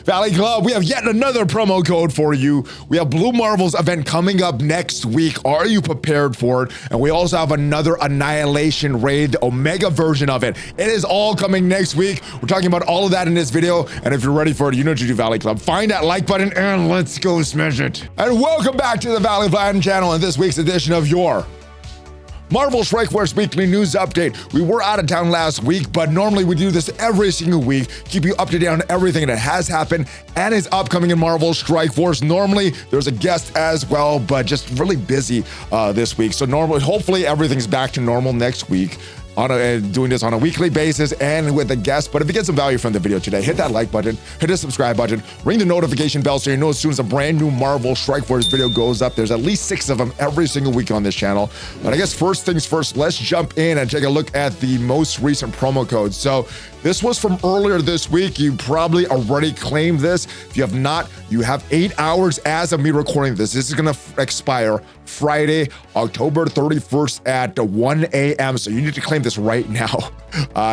Valley Club, we have yet another promo code for you. We have Blue Marvel's event coming up next week. Are you prepared for it? And we also have another Annihilation raid, the Omega version of it. It is all coming next week. We're talking about all of that in this video. And if you're ready for it, you know what to do, Valley Club. Find that like button and let's go smash it. And welcome back to the ValleyFlyin channel and this week's edition of your Marvel Strike Force Weekly News Update. We were out of town last week, but normally we do this every single week, keep you up to date on everything that has happened and is upcoming in Marvel Strike Force. Normally, there's a guest as well, but just really busy this week. So normally, hopefully everything's back to normal next week. Doing this on a weekly basis and with a guest. But if you get some value from the video today, hit that like button, hit the subscribe button, ring the notification bell so you know as soon as a brand new Marvel Strike Force video goes up. There's at least 6 of them every single week on this channel. But I guess first things first, let's jump in and take a look at the most recent promo codes. So this was from earlier this week. You probably already claimed this. If you have not, you have 8 hours as of me recording this. This is gonna expire Friday, October 31st at 1 a.m. So you need to claim this right now.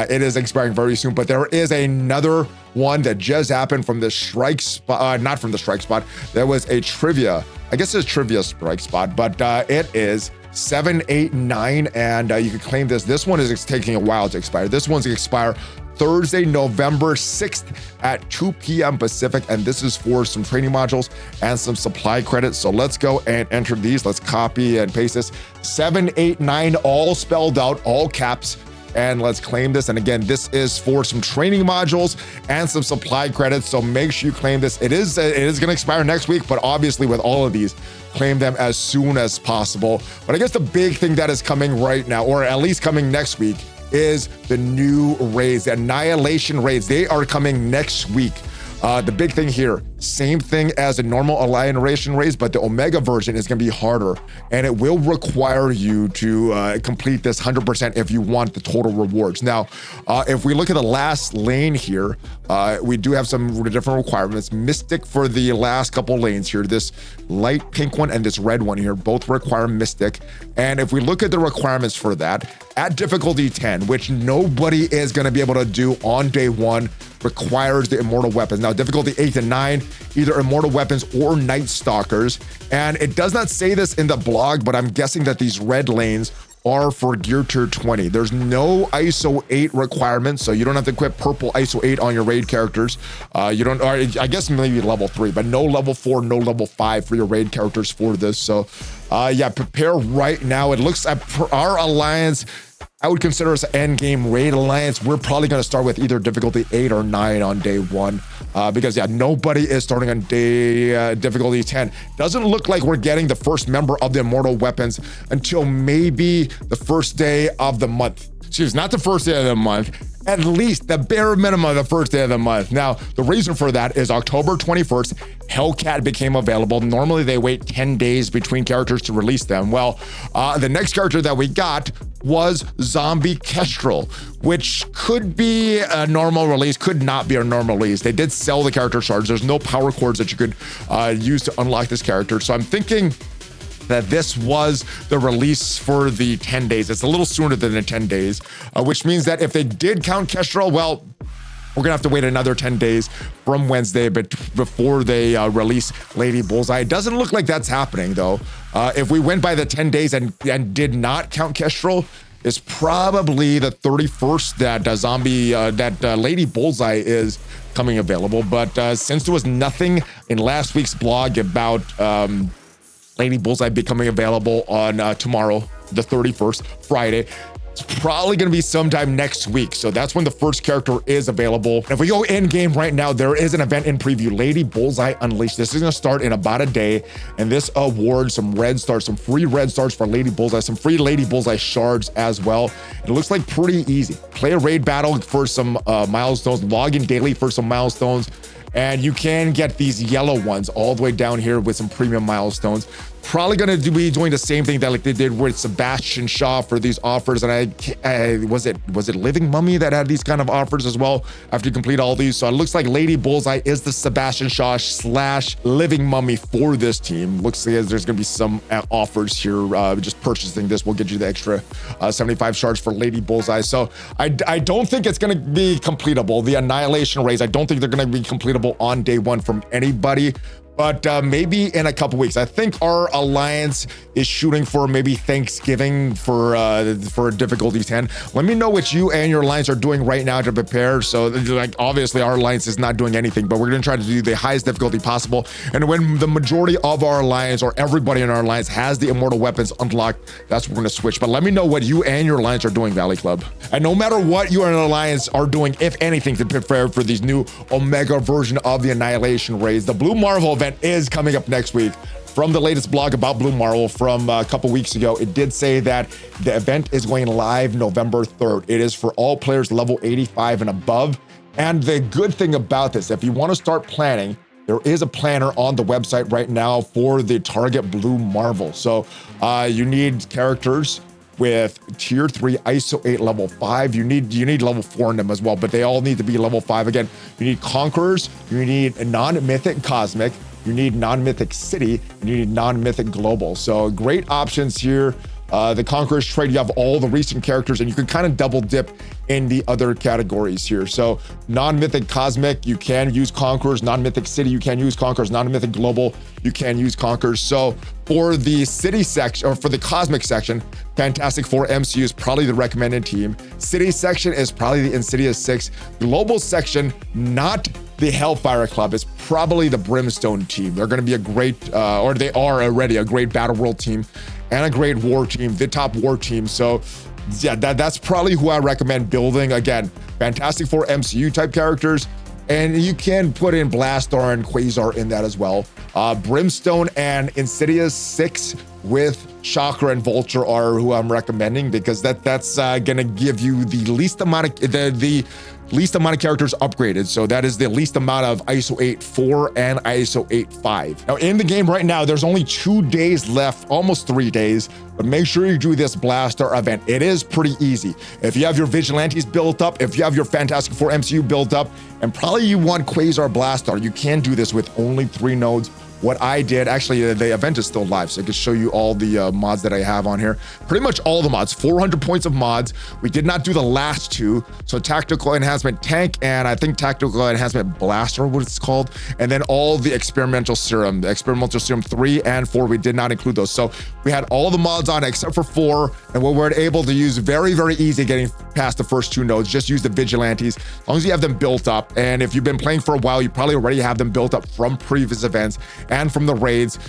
It is expiring very soon, but there is another one that just happened from the strike spot, not from the strike spot. There was a trivia, I guess it's a trivia strike spot, but it is 789 and you can claim this. This one is taking a while to expire. This one's gonna expire Thursday, November 6th at 2 p.m. Pacific. And this is for some training modules and some supply credits. So let's go and enter these. Let's copy and paste this. 789, all spelled out, all caps. And let's claim this. And again, this is for some training modules and some supply credits. So make sure you claim this. It is going to expire next week, but obviously with all of these, claim them as soon as possible. But I guess the big thing that is coming right now, or at least coming next week, is the new raids, the Annihilation raids. They are coming next week. The big thing here, same thing as the normal Annihilation raids, but the Omega version is going to be harder, and it will require you to complete this 100% if you want the total rewards. Now, if we look at the last lane here, we do have some different requirements. Mystic for the last couple lanes here, this light pink one and this red one here, both require Mystic. And if we look at the requirements for that, at difficulty 10, which nobody is going to be able to do on day 1, requires the Immortal Weapons. Now, difficulty 8 and 9, either Immortal Weapons or Night Stalkers. And it does not say this in the blog, but I'm guessing that these red lanes are for gear tier 20. There's no ISO 8 requirements, so you don't have to equip purple ISO 8 on your raid characters. You don't, or I guess maybe level 3, but no level 4, no level 5 for your raid characters for this. So yeah, prepare right now. It looks at our alliance, I would consider us an end game raid alliance. We're probably going to start with either difficulty 8 or 9 on day 1 because yeah, nobody is starting on day difficulty 10. Doesn't look like we're getting the first member of the Immortal Weapons until maybe the first day of the month. Excuse me, not the first day of the month, at least the bare minimum of the first day of the month. Now, the reason for that is October 21st, Hellcat became available. Normally they wait 10 days between characters to release them. Well, the next character that we got was Zombie Kestrel, which could be a normal release, could not be a normal release. They did sell the character shards. There's no power cords that you could use to unlock this character. So I'm thinking that this was the release for the 10 days. It's a little sooner than the 10 days, which means that if they did count Kestrel, well, we're gonna have to wait another 10 days from Wednesday before they release Lady Bullseye. It doesn't look like that's happening though. If we went by the 10 days and did not count Kestrel, it's probably the 31st that Lady Bullseye is coming available. But since there was nothing in last week's blog about Lady Bullseye becoming available on tomorrow, the 31st, Friday, it's probably going to be sometime next week. So that's when the first character is available. And if we go in game right now, there is an event in preview, Lady Bullseye Unleashed. This is going to start in about a day. And this awards some red stars, some free red stars for Lady Bullseye, some free Lady Bullseye shards as well. It looks like pretty easy. Play a raid battle for some milestones, log in daily for some milestones. And you can get these yellow ones all the way down here with some premium milestones. probably going to be doing the same thing that like they did with Sebastian Shaw for these offers. And was it Living Mummy that had these kind of offers as well after you complete all these? So it looks like Lady Bullseye is the Sebastian Shaw / Living Mummy for this team. Looks like there's going to be some offers here. Just purchasing this will get you the extra 75 shards for Lady Bullseye. So I don't think it's going to be completable. The Annihilation raids, I don't think they're going to be completable on day one from anybody. But maybe in a couple weeks. I think our alliance is shooting for maybe Thanksgiving for difficulty 10. Let me know what you and your alliance are doing right now to prepare. So like obviously our alliance is not doing anything, but we're gonna try to do the highest difficulty possible. And when the majority of our alliance or everybody in our alliance has the immortal weapons unlocked, that's what we're gonna switch. But let me know what you and your alliance are doing, Valley Club. And no matter what you and your alliance are doing, if anything, to prepare for these new Omega version of the Annihilation raids, the Blue Marvel event is coming up next week. From the latest blog about Blue Marvel from a couple weeks ago, it did say that the event is going live November 3rd. It is for all players level 85 and above. And the good thing about this, if you want to start planning, there is a planner on the website right now for the target Blue Marvel. So you need characters with tier 3 ISO 8 level 5. You need level 4 in them as well, but they all need to be level 5. Again, you need Conquerors, you need non-mythic Cosmic, you need non-mythic City, and you need non-mythic Global. So great options here. The Conquerors trade, you have all the recent characters, and you can kind of double dip in the other categories here. So non-mythic Cosmic, you can use Conquerors. Non-mythic City, you can use Conquerors. Non-mythic Global, you can use Conquerors. So for the City section, or for the Cosmic section, Fantastic Four MCU is probably the recommended team. City section is probably the Insidious 6. Global section, not the Hellfire Club, is probably the Brimstone team. They're going to be a great, or they are already a great Battle World team and a great war team, the top war team. So yeah, that's probably who I recommend building. Again, Fantastic Four MCU type characters, and you can put in Blastaar and Quasar in that as well. Brimstone and Insidious 6 with Chakra and Vulture are who I'm recommending, because that's gonna give you the least amount of the least amount of characters upgraded. So that is the least amount of ISO 8.4 and ISO 8.5. Now in the game right now, there's only 2 days left, almost 3 days, but make sure you do this Blastaar event. It is pretty easy. If you have your Vigilantes built up, if you have your Fantastic Four MCU built up, and probably you want Quasar Blastaar, you can do this with only 3 nodes. What I did, actually, the event is still live, so I can show you all the mods that I have on here. Pretty much all the mods, 400 points of mods. We did not do the last 2. So Tactical Enhancement Tank, and I think Tactical Enhancement Blaster, what it's called. And then all the Experimental Serum, the Experimental Serum 3 and 4, we did not include those. So we had all the mods on except for 4, and we were able to use very, very easy getting past the first 2 nodes. Just use the Vigilantes, as long as you have them built up. And if you've been playing for a while, you probably already have them built up from previous events and from the raids.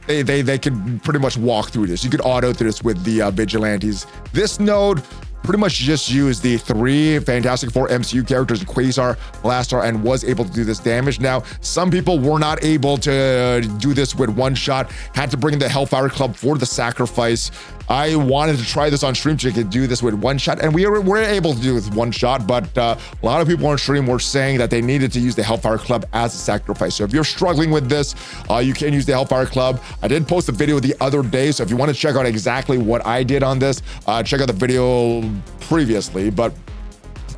They could pretty much walk through this. You could auto through this with the Vigilantes. This node pretty much just used the 3 Fantastic Four MCU characters, Quasar, Blastaar, and was able to do this damage. Now, some people were not able to do this with one shot, had to bring in the Hellfire Club for the sacrifice. I wanted to try this on stream so you could do this with one shot, and we were able to do it with one shot, but a lot of people on stream were saying that they needed to use the Hellfire Club as a sacrifice. So if you're struggling with this, you can use the Hellfire Club. I did post a video the other day, so if you want to check out exactly what I did on this, check out the video previously. But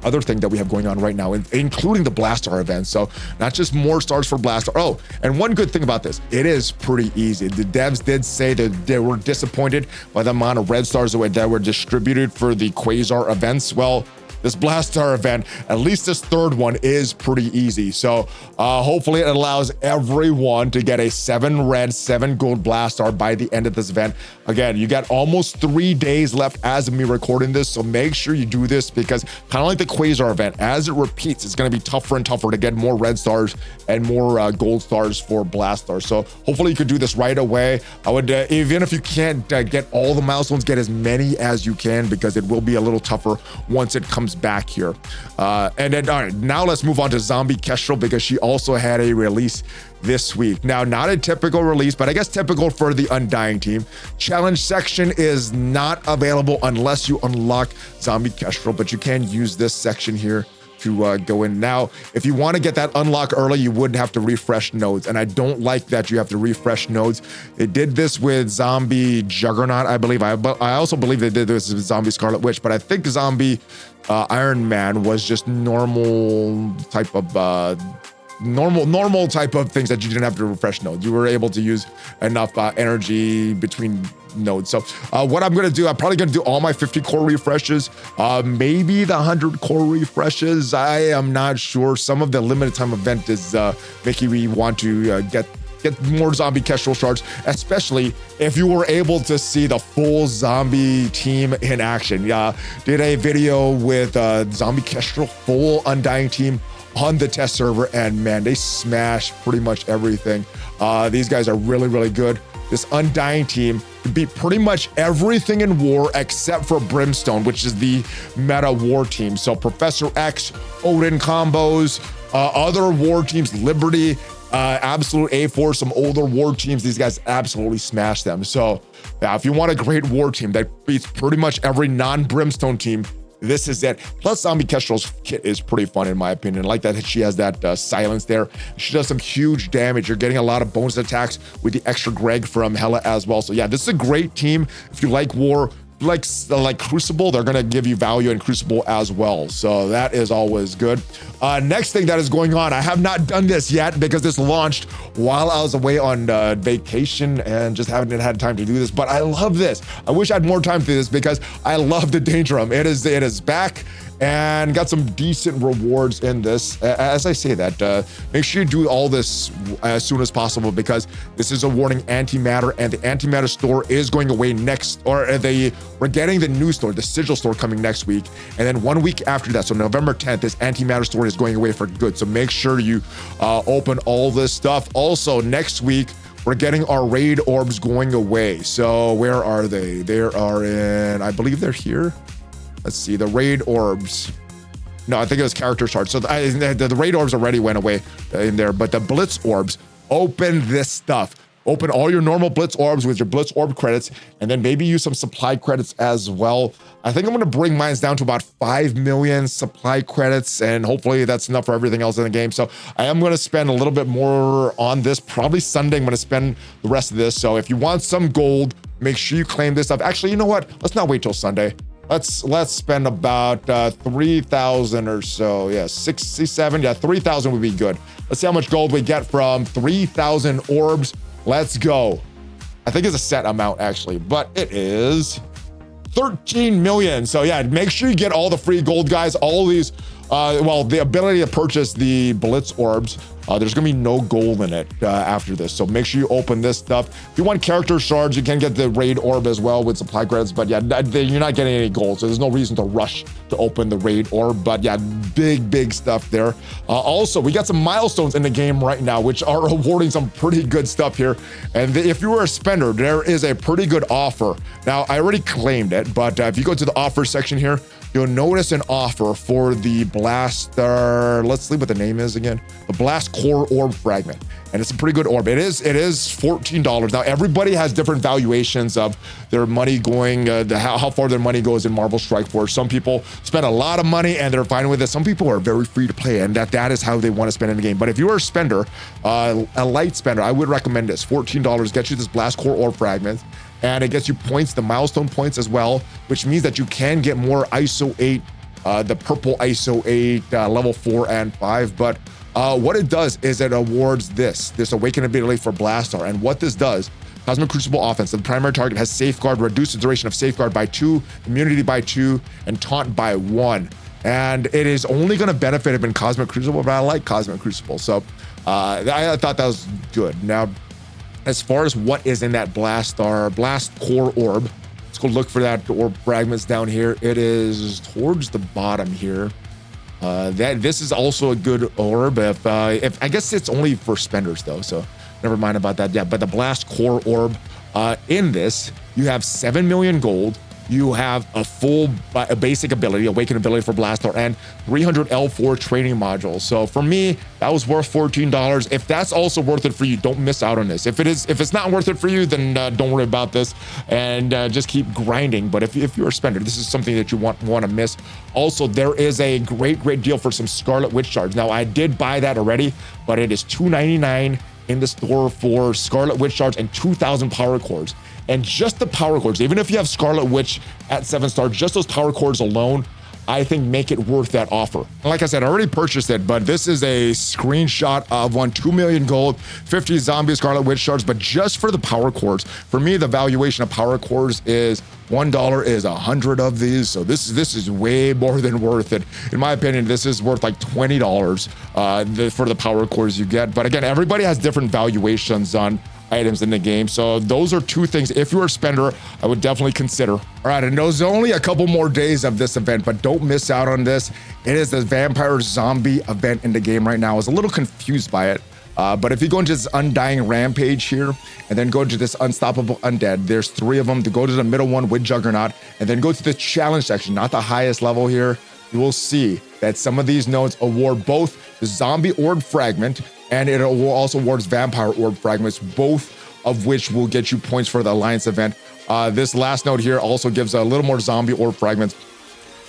other thing that we have going on right now, including the Blastaar event. So not just more stars for Blastaar. Oh, and one good thing about this, it is pretty easy. The devs did say that they were disappointed by the amount of red stars that were distributed for the Quasar events. Well, this Blastaar event, at least this 3rd one, is pretty easy. So hopefully it allows everyone to get a 7 red, 7 gold Blastaar by the end of this event. Again, you got almost 3 days left as of me recording this, so make sure you do this, because kind of like the Quasar event, as it repeats, it's going to be tougher and tougher to get more red stars and more gold stars for Blastaar. So hopefully you could do this right away. I would, even if you can't get all the milestones, get as many as you can, because it will be a little tougher once it comes back here. And then, all right, now let's move on to Zombie Kestrel, because she also had a release this week. Now, not a typical release, but I guess typical for the Undying team. Challenge section is not available unless you unlock Zombie Kestrel, but you can use this section here to go in. Now, if you want to get that unlock early, you would have to refresh nodes, and I don't like that you have to refresh nodes. They did this with Zombie Juggernaut, I believe. I also believe they did this with Zombie Scarlet Witch, but I think Zombie Iron Man was just normal type of normal type of things that you didn't have to refresh nodes. You were able to use enough energy between nodes. So what I'm going to do, I'm probably going to do all my 50 core refreshes, maybe the 100 core refreshes. I am not sure. Some of the limited time event is making me want to get more zombie Kestrel shards, especially if you were able to see the full zombie team in action. Did a video with zombie Kestrel full Undying team on the test server, and man, they smash pretty much everything. These guys are really, really good. This Undying team beat pretty much everything in war except for Brimstone, which is the meta war team. So Professor X, Odin combos, other war teams, Liberty, Absolute A4, some older war teams, these guys absolutely smash them. So if you want a great war team that beats pretty much every non-Brimstone team, this is it. Plus, Zombie Kestrel's kit is pretty fun in my opinion. I like that she has that silence there. She does some huge damage. You're getting a lot of bonus attacks with the extra Greg from Hela as well. So yeah, this is a great team. If you like war, like Crucible, they're gonna give you value in Crucible as well. So that is always good. Next thing that is going on, I have not done this yet because this launched while I was away on vacation and just haven't had time to do this, but I love this. I wish I had more time to do this because I love the Danger Room. It is back and got some decent rewards in this. As I say that, make sure you do all this as soon as possible because this is awarding antimatter, and the antimatter store is going away next, or we're getting the new store, the Sigil store, coming next week. And then 1 week after that, so November 10th, this antimatter store is going away for good. So make sure you open all this stuff. Also, next week, we're getting our raid orbs going away. So where are they? They are in, I believe they're here. Let's see, the raid orbs. No, I think it was character shards. So the raid orbs already went away in there, but the blitz orbs, open this stuff. Open all your normal blitz orbs with your blitz orb credits, and then maybe use some supply credits as well. I think I'm gonna bring mine down to about 5 million supply credits, and hopefully that's enough for everything else in the game. So I am gonna spend a little bit more on this. Probably Sunday, I'm gonna spend the rest of this. So if you want some gold, make sure you claim this stuff. Actually, you know what? Let's not wait till Sunday. Let's spend about 3,000 or so. Yeah, 67. Yeah, 3,000 would be good. Let's see how much gold we get from 3,000 orbs. Let's go. I think it's a set amount actually, but it is 13 million. So yeah, make sure you get all the free gold, guys. All these, well, the ability to purchase the blitz orbs. There's gonna be no gold in it after this. So make sure you open this stuff. If you want character shards, you can get the raid orb as well with supply credits, but yeah, you're not getting any gold. So there's no reason to rush to open the raid orb, but yeah, big stuff there. Also, we got some milestones in the game right now, which are awarding some pretty good stuff here. And if you were a spender, there is a pretty good offer. Now, I already claimed it, but if you go to the offer section here, you'll notice an offer for the Blastaar. Let's see what the name is again. The Blast Core Orb Fragment. And it's a pretty good orb. It is $14. Now, everybody has different valuations of their money going, how far their money goes in Marvel Strike Force. Some people spend a lot of money and they're fine with it. Some people are very free to play, and that is how they want to spend in the game. But if you're a spender, a light spender, I would recommend this. $14 gets you this Blast Core Orb Fragment. And it gets you points, the milestone points as well, which means that you can get more ISO 8, the purple ISO 8, level 4 and 5. But what it does is it awards this awakened ability for Blastaar. And what this does, Cosmic Crucible offense, the primary target has Safeguard, reduce the duration of Safeguard by 2, immunity by 2, and taunt by 1. And it is only going to benefit it in Cosmic Crucible, but I like Cosmic Crucible. So I thought that was good. Now, as far as what is in that Blast Core Orb, let's go look for that orb fragments down here. It is towards the bottom here. This is also a good orb. If I guess it's only for spenders though, so never mind about that. Yeah, but the Blast Core Orb, in this, you have 7 million gold, you have a full basic ability, awakened ability for Blastaar, and 300 L4 training modules. So for me, that was worth $14. If that's also worth it for you, don't miss out on this. If it's not worth it for you, then don't worry about this and just keep grinding. But if you're a spender, this is something that you want to miss. Also, there is a great deal for some Scarlet Witch shards. Now, I did buy that already, but it is $2.99 in the store for Scarlet Witch shards and 2,000 power cores. And just the power cores, even if you have Scarlet Witch at 7 stars, just those power cores alone, I think make it worth that offer. Like I said, I already purchased it, but this is a screenshot of 2 million gold, 50 zombie Scarlet Witch shards, but just for the power cores. For me, the valuation of power cores is $1 is 100 of these. So this is way more than worth it. In my opinion, this is worth like $20 for the power cores you get. But again, everybody has different valuations on items in the game. So those are two things. If you're a spender, I would definitely consider. All right, and there's only a couple more days of this event, but don't miss out on this. It is the vampire zombie event in the game right now. I was a little confused by it. But if you go into this Undying Rampage here, and then go to this Unstoppable Undead, there's 3 of them. To go to the middle one with Juggernaut, and then go to the challenge section, not the highest level here, you will see that some of these nodes award both the Zombie Orb Fragment, and it also awards Vampire Orb Fragments, both of which will get you points for the Alliance event. This last node here also gives a little more Zombie Orb Fragments.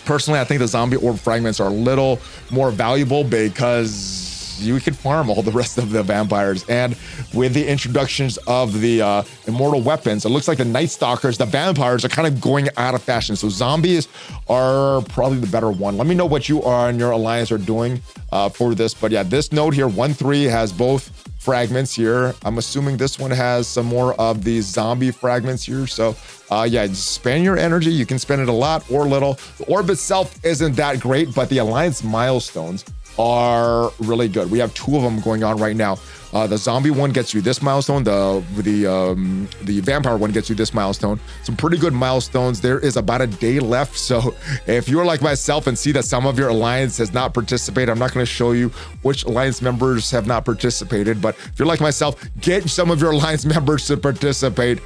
Personally, I think the Zombie Orb Fragments are a little more valuable because you can farm all the rest of the vampires. And with the introductions of the Immortal Weapons, it looks like the Night Stalkers, the vampires, are kind of going out of fashion. So zombies are probably the better one. Let me know what you and your alliance are doing for this. But yeah, this node here, 1-3, has both fragments here. I'm assuming this one has some more of these zombie fragments here. So yeah, spend your energy. You can spend it a lot or little. The orb itself isn't that great, but the Alliance milestones are really good. We have 2 of them going on right now. The zombie one gets you this milestone. The vampire one gets you this milestone. Some pretty good milestones. There is about a day left. So if you're like myself and see that some of your alliance has not participated, I'm not going to show you which alliance members have not participated. But if you're like myself, get some of your alliance members to participate.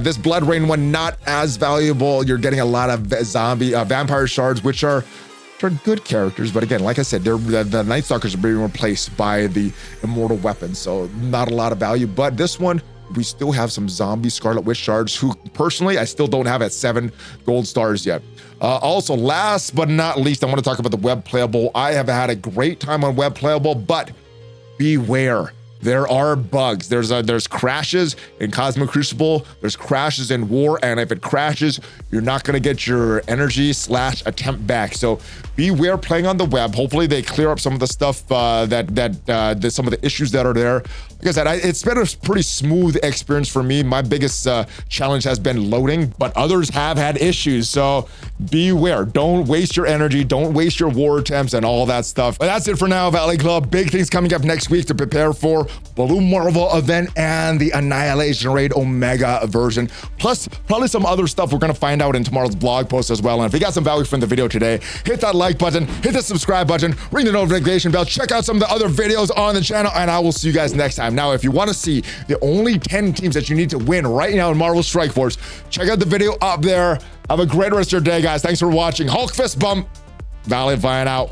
This Blood Rain one, not as valuable. You're getting a lot of vampire shards, which are good characters, but again, like I said, the Night Stalkers are being replaced by the Immortal Weapons, so not a lot of value. But this one, we still have some zombie Scarlet Witch shards, who personally I still don't have at 7 gold stars yet. Also, last but not least, I want to talk about the web playable. I have had a great time on web playable, but beware. There are bugs. There's crashes in Cosmic Crucible. There's crashes in War, and if it crashes, you're not gonna get your energy / attempt back. So beware playing on the web. Hopefully they clear up some of the stuff some of the issues that are there. Like I said, it's been a pretty smooth experience for me. My biggest challenge has been loading, but others have had issues. So beware. Don't waste your energy. Don't waste your war attempts and all that stuff. But that's it for now, Valley Club. Big things coming up next week to prepare for Blue Marvel event and the Annihilation Raid Omega version. Plus, probably some other stuff we're going to find out in tomorrow's blog post as well. And if you got some value from the video today, hit that like button, hit the subscribe button, ring the notification bell, check out some of the other videos on the channel, and I will see you guys next time. Now, if you want to see the only 10 teams that you need to win right now in Marvel Strike Force, check out the video up there. Have a great rest of your day, guys. Thanks for watching. Hulk fist bump. ValleyFlyin out.